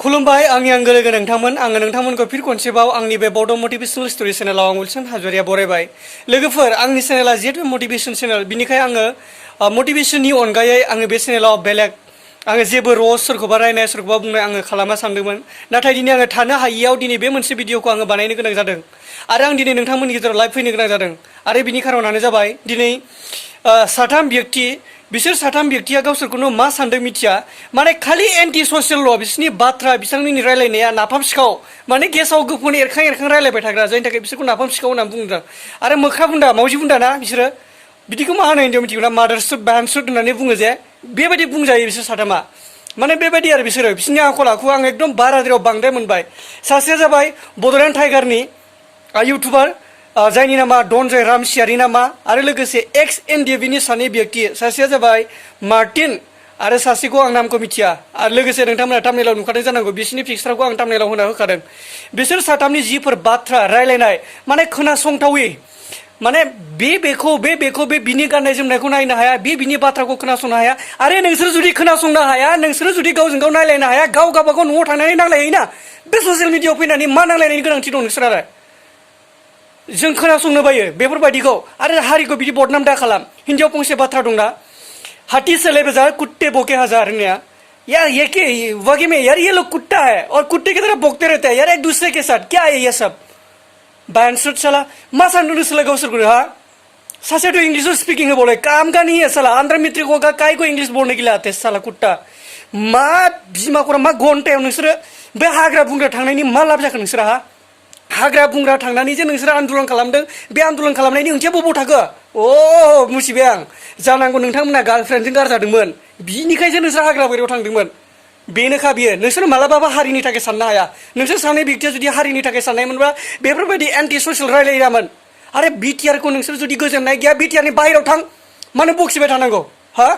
खुलुमबाय आंनि आंगो लोगो नोंथांमोन आङो नोंथांमोनखौ फिन खनसेबाव आंनि बे बड' मटिभेशनल स्ट'री चेनेलाव आं उलसन हाजरिया बरायबाय लोगोफोर आंनि चेनेला जिहेतु मटिभेशन चेनेल बिनिखाय आङो मटिभेशननि अनगायै आङो बे चेनेलाव बेलेग आङो जेबो र'स सोरखौबा रायनाय सोरखौबा बुंनाय आङो खालामना सानदोंमोन नाथाय दिनै आङो थानो हायियाव दिनै बे मोनसे भिडिअखौ आङो बानायनो गोनां जादों आरो आं दिनै नोंथांमोननि गेजेराव लाइभ फैनो गोनां जादों आरो बिनि खारनानो जाबाय दिनै साथाम व्यक्ति बिसोर साथाम व्यक्तिया गावसोरखौनो मा सानदों मिथिया माने खालि एन्टि ससियेल बिसोरनि बाथ्रा बिथांमोननि रायलायनाया नाफाम सिखाव माने गेसाव गोफोन एरखां एरखां रायलायबाय थाग्रा जायनि थाखाय बिसोरखौ नाफाम सिखाव होननानै बुंदों आरो मोख्रा बुन्दा मावजि बुन्दा ना बिसोरो बिदिखौ मा होनो हिन्दीआव मिथिगौ ना मादारसुट बानसुट होननानै बुङो जे बेबायदि बुंजायो बिसोर साथामा माने बेबायदि आरो बिसोरो बिसोरनि आखल आखु आं एकदम बाराद्रायाव बांद्राय मोनबाय सासेया जाबाय बड'लेण्ड टाइगारनि इउटुबार जायनि नामा दनजय रामसियारि नामा आरो लोगोसे एक्स एनडिएफनि सानै व्यक्ति सासेया जाबाय मार्टिन आरो सासेखौ आं नामखौ मिथिया आरो लोगोसे नोंथांमोना थाम्बनेलाव नुखादों जानांगौ बिसोरनि पिक्सारखौ आं थाम्बनेलाव होना होखादों बिसोर साथामनि जिफोर बाथ्रा रायलायनाय माने खोनासंथावै माने बेखौ बे बिनि गाननाय जोमनायखौ नायनो हाया बिनि बाथ्राखौ खोनासंनो हाया आरो नोंसोर जुदि खोनासंनो हाया नोंसोर जुदि गावजों गाव नायलायनो हाया गाव गावबागाव न'आव थांनानै नांलायहैना बे ससियेल मिडियाआव फैनानै मा नांलायनायनि गोनांथि दं नोंसोरालाय जों खोनासंनो बायो बेफोरबायदिखौ आरो हारिखौ बिदि बदनाम दा खालाम हिन्दियाव फंसे बाथ्रा दंना हाथी चले बाजार कुत्ते भोके हजार होननाया यार ये के वाकई में यार ये लोग कुत्ता है और कुत्ते की तरह भोगते रहते हैं यार एक दूसरे के साथ क्या है ये सब बैंसुट साला मा सानदों नोंसोरलाय गावसोरखौनो हा सासे तो इंग्लिश स्पीकिंग है बोले काम का नहीं है साला आंध्र मित्र को का काय को इंग्लिश बोलने के लिए आते साला कुत्ता मा बिमा खरा मा घन्टायाव नोंसोरो बे हाग्रा बुंग्रा थांनायनि मा लाब जाखो नोंसोरा हा हाग्रा बुंग्रा थांनानै जे नोंसोर आन्दोलन खालामदों बे आन्दोलन खालामनायनि ओंथिया बबाव थाखो अ मुसिबाय आं जानांगौ नोंथांमोना गार्लफ्रेन्डजों गारजादोंमोन बिनिखायसो नोंसोर हाग्रा बारियाव थांदोंमोन बेनोखा बियो नोंसोर मालाबाबो हारिनि थाखाय साननो हाया नोंसोर सानै व्यक्तिया जुदि हारिनि थाखाय साननायमोनबा बेफोरबायदि एन्टि ससियेल रायलायामोन आरो बिटिआरखौ नोंसोर जुदि गोजोननाय गैया बिटिआरनि बाहेरायाव थां मानो बखिबाय थानांगौ हा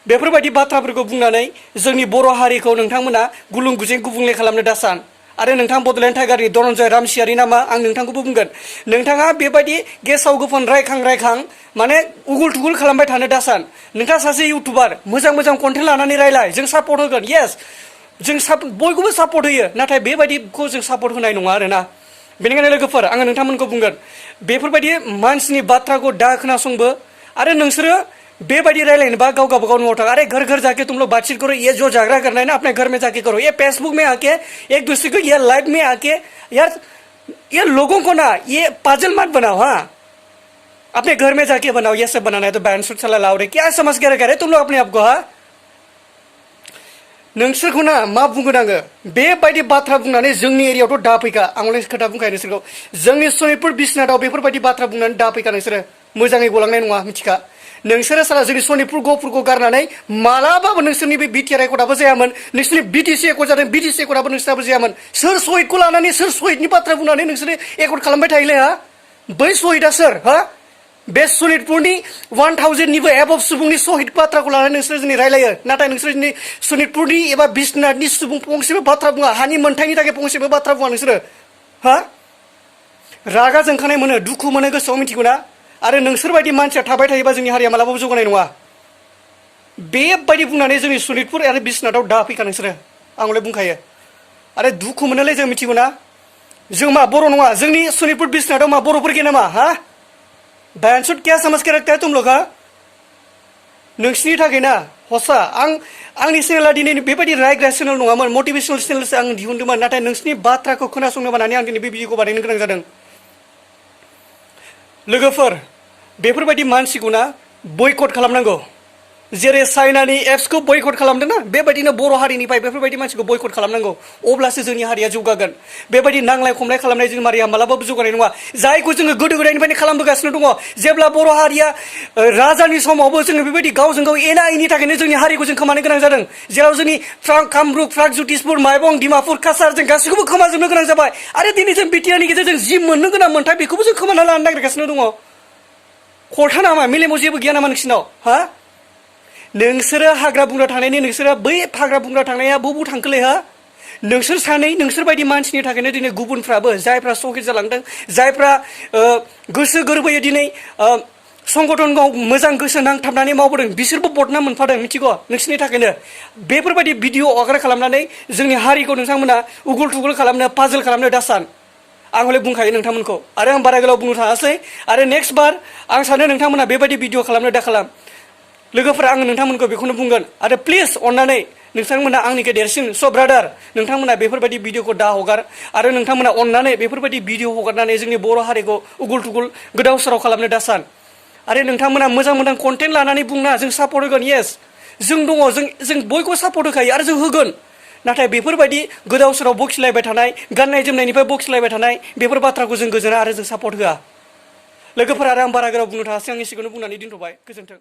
बेफोरबायदि बाथ्राफोरखौ बुंनानै जोंनि बर' हारिखौ नोंथांमोना गुलुं गुजें गुबुंले खालामनो दासान आरो नोंथां बड'लेण्ड टाइगारनि धनन्जय रामसियारि नामा आं नोंथांखौबो बुंगोन नोंथाङा बेबायदि गेसाव गोफोन रायखां माने उगुल थुगुल खालामबाय थानो दासान नोंथाङा सासे इउटुबार मोजां कन्टेन्ट लानानै रायलाय जों सापर्ट होगोन येस जों बयखौबो सापर्ट होयो नाथाय बेबायदिखौ जों सापर्ट होनाय नङा आरोना बेनिखायनो लोगोफोर आङो नोंथांमोनखौ बुंगोन बेफोरबायदि मानसिनि बाथ्राखौ दा खोनासंबो आरो नोंसोरो बेबायदि रायलायनोबा गाव गावबागाव न'आव थां अरे घर जाके तुम लोग बातचीत करो ये जो झगड़ा करना है ना अपने घर में जाके करो ये फेसबुक में आके एक दूसरे को ये लाइव में आके यार ये लोगों को ना ये पागल मत बनाओ हाँ अपने घर में जाके बनाओ ये सब बनाना है तो बैंड सूट चला लाओ रे क्या समझ के रखे तुम लोग अपने आप को हाँ नोंसोरखौ ना मा बुंगोन आङो बेबायदि बाथ्रा बुंनानै जोंनि एरियायावथ' दा फैखा आंलाय खोथा बुंखायो नोंसोरखौ जोंनि सनितपुर बिश्वनाथाव बेफोरबायदि बाथ्रा बुंनानै दा फैखा नोंसोरो मोजाङै गलांनाय नङा मिथिखा नोंसोरो साला जोंनि सनितपुर गहपुरखौ गारनानै मालाबाबो नोंसोरनि बे बिटिआर एकर्डआबो जायामोन नोंसोरनि बिटिसि एकर्ड जादों बिटिसि एकर्डआबो नोंसोराबो जायामोन सोर शहीदखौ लानानै सोर शहीदनि बाथ्रा बुंनानै नोंसोरो एकर्ड खालामबाय थायोलै हा बै शहीदआ सोर हा बे सनितपुरनि 1000निबो एबभ सुबुंनि शहीद बाथ्राखौ लानानै नोंसोर जोंनि रायलायो नाथाय नोंसोर जोंनि सनितपुरनि एबा बिश्वनाथनि सुबुं फंसेबो बाथ्रा बुङा हानि मोन्थायनि थाखाय फंसेबो बाथ्रा बुङा नोंसोरो हा रागा जोंखानाय मोनो दुखु मोनो गोसोआव मिथिगौ ना आरो नोंसोर बायदि मानसिया थाबाय थायोबा जोंनि हारिया मालाबाबो जौगानाय नङा बेबायदि बुंनानै जोंनि सनितपुर आरो बिश्वनाथाव दा फैखा नोंसोरो आंलाय बुंखायो आरो दुखु मोनोलै जों मिथिगौ ना जों मा बर' नङा जोंनि सनितपुर बिश्वनाथाव मा बर'फोर गैया नामा हा बैंसुट क्या समझ के रखता है तुम लोग हा नोंसिनि थाखाय ना हसा आंनि चेनेला दिनै बेबायदि रायग्रा चेनेल नङामोन मटिभेशनल चेनेलसो आं दिहुनदोंमोन नाथाय नोंसिनि बाथ्राखौ खोनासंनो बानानै आं दिनै बे भिडिअखौ बानायनो गोनां जादों लोगोफोर बेफोरबायदि मानसिखौ ना बयकट खालामनांगौ जेरै चाइनानि एप्सखौ बयकट खालामदों ना बेबायदिनो बर' हारिनिफ्राय बेफोरबायदि मानसिखौ बयकट खालामनांगौ अब्लासो जोंनि हारिया जौगागोन बेबायदि नांलाय खमलाय खालामनाय जोंनि हारिया मालाबाबो जौगानाय नङा जायखौ जोङो गोदो गोदायनिफ्रायनो खालामबोगासिनो दङ जेब्ला बर' हारिया राजानि समावबो जोङो बेबायदि गावजों गाव एना एनि थाखायनो जोंनि हारिखौ जों खोमानो गोनां जादों जेराव जोंनि कामरुप प्रागज्यतिसपुर माइबं डिमापुर काछार जों गासैखौबो खोमाजोबनो गोनां जाबाय आरो दिनै जों बिटिआरनि गेजेरजों जि मोननो गोनां मोन्थाय बेखौबो जों खोमाना लानो नागिरगासिनो दङ खलथा नामा मेलेमाव जेबो गैया नामा नोंसिनाव हा नोंसोरो हाग्रा बुंग्रा थांनायनि नोंसोरो बै हाग्रा बुंग्रा थांनाया बबाव थांखोलै हा नोंसोर सानै नोंसोर बायदि मानसिनि थाखायनो दिनै गुबुनफ्राबो जायफ्रा शहीद जालांदों जायफ्रा गोसो गोरबोयै दिनै संगठनखौ मोजां गोसो नांथाबनानै मावबोदों बिसोरबो बदनाम मोनफादों मिथिगौ नोंसोरनि थाखायनो बेफोरबायदि भिडिअ आगार खालामनानै जोंनि हारिखौ नोंथांमोना उगुल थुगुल खालामनो पाजल खालामनो दासान आं हले बुंखायो नोंथांमोनखौ आरो आं बारा गोलाव बुंनो थाङासै आरो नेक्स्ट बार आं सानो नोंथांमोना बेबायदि भिडिअ खालामनो दा खालाम लोगोफोरा आं नोंथांमोनखौ बेखौनो बुंगोन आरो प्लिज अन्नानै नोंथांमोना आंनिखौ देरसिन स ब्रादार नोंथांमोना बेफोरबायदि भिडिअखौ दा हगार आरो नोंथांमोना अन्नानै बेफोरबायदि भिडिअ हगारनानै जोंनि बर' हारिखौ उगुल थुगुल गोदाव सोराव खालामनो दासान आरो नोंथांमोना मोजां मोजां कन्टेन्ट लानानै बुंना जों सापर्ट होगोन येस जों दङ जों बयखौबो सापर्ट होखायो आरो जों होगोन नाथाय बेफोरबायदि गोदाव सोराव बखिलायबाय थानाय गाननाय जोमनायनिफ्राय बखिलायबाय थानाय बेफोर बाथ्राखौ जों गोजोना आरो जों सापर्ट होआ लोगोफोरा आरो आं बारा गोलाव बुंनो थाङासै आंनि सिगाङावनो बुंनानै दोनथ'बाय गोजोन्थों